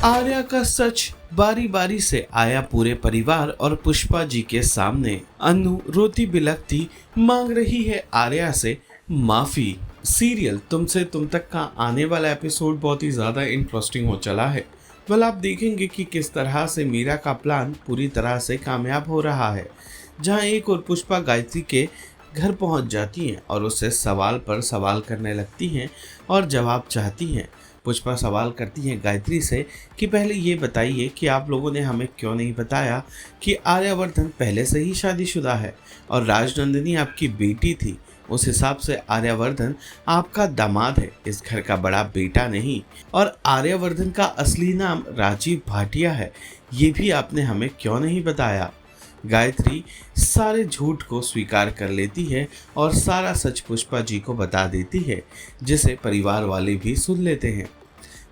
आर्या का सच बारी बारी से आया पूरे परिवार और पुष्पा जी के सामने। अनु रोती बिलखती मांग रही है आर्या से माफी। सीरियल तुमसे तुम तक का आने वाला एपिसोड बहुत ही ज्यादा इंटरेस्टिंग हो चला है। आप देखेंगे कि किस तरह से मीरा का प्लान पूरी तरह से कामयाब हो रहा है, जहां एक और पुष्पा गायत्री के घर पहुंच जाती हैं और उससे सवाल पर सवाल करने लगती हैं और जवाब चाहती हैं। पुष्पा सवाल करती हैं गायत्री से कि पहले ये बताइए कि आप लोगों ने हमें क्यों नहीं बताया कि आर्यवर्धन पहले से ही शादीशुदा है और राजनंदिनी आपकी बेटी थी। उस हिसाब से आर्यवर्धन आपका दामाद है, इस घर का बड़ा बेटा नहीं। और आर्यवर्धन का असली नाम राजीव भाटिया है, ये भी आपने हमें क्यों नहीं बताया। गायत्री सारे झूठ को स्वीकार कर लेती है और सारा सच पुष्पा जी को बता देती है, जिसे परिवार वाले भी सुन लेते हैं।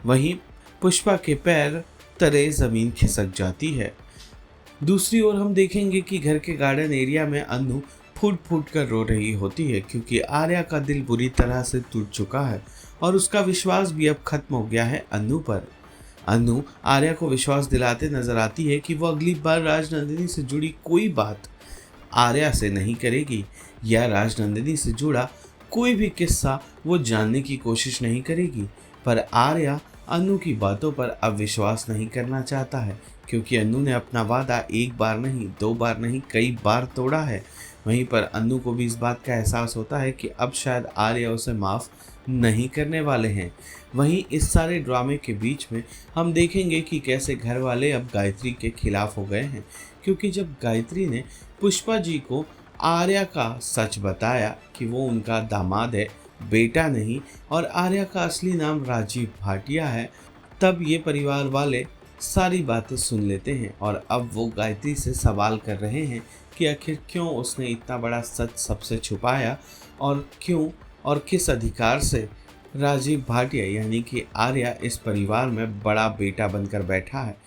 वहीं पुष्पा के पैर तले जमीन खिसक जाती है। दूसरी ओर हम देखेंगे कि घर के गार्डन एरिया में अनु फूट फूट कर रो रही होती है, क्योंकि आर्या का दिल बुरी तरह से टूट चुका है और उसका विश्वास भी अब खत्म हो गया है अनु पर। अनु आर्या को विश्वास दिलाते नजर आती है कि वो अगली बार राजनंदिनी से जुड़ी कोई बात आर्या से नहीं करेगी या राजनंदिनी से जुड़ा कोई भी किस्सा वो जानने की कोशिश नहीं करेगी। पर आर्या अनु की बातों पर अब विश्वास नहीं करना चाहता है, क्योंकि अनु ने अपना वादा एक बार नहीं, दो बार नहीं, कई बार तोड़ा है। वहीं पर अनु को भी इस बात का एहसास होता है कि अब शायद आर्या उसे माफ़ नहीं करने वाले हैं। वहीं इस सारे ड्रामे के बीच में हम देखेंगे कि कैसे घर वाले अब गायत्री के खिलाफ हो गए हैं, क्योंकि जब गायत्री ने पुष्पा जी को आर्या का सच बताया कि वो उनका दामाद है, बेटा नहीं, और आर्या का असली नाम राजीव भाटिया है, तब ये परिवार वाले सारी बातें सुन लेते हैं और अब वो गायत्री से सवाल कर रहे हैं कि आखिर क्यों उसने इतना बड़ा सच सबसे छुपाया और क्यों और किस अधिकार से राजीव भाटिया यानी कि आर्या इस परिवार में बड़ा बेटा बनकर बैठा है।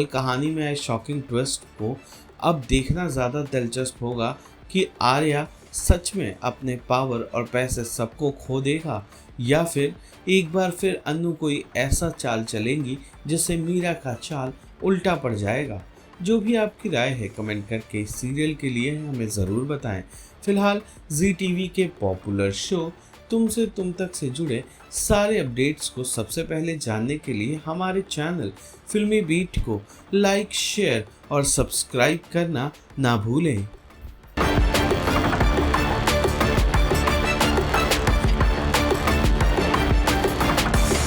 कहानी में आए शॉकिंग ट्विस्ट को अब देखना ज़्यादा दिलचस्प होगा कि आर्या सच में अपने पावर और पैसे सबको खो देगा या फिर एक बार फिर अनु कोई ऐसा चाल चलेंगी जिससे मीरा का चाल उल्टा पड़ जाएगा। जो भी आपकी राय है कमेंट करके इस सीरियल के लिए हमें ज़रूर बताएं। फिलहाल जी टीवी के पॉपुलर शो तुमसे तुम तक से जुड़े सारे अपडेट्स को सबसे पहले जानने के लिए हमारे चैनल फिल्मी बीट को लाइक, शेयर और सब्सक्राइब करना ना भूलें।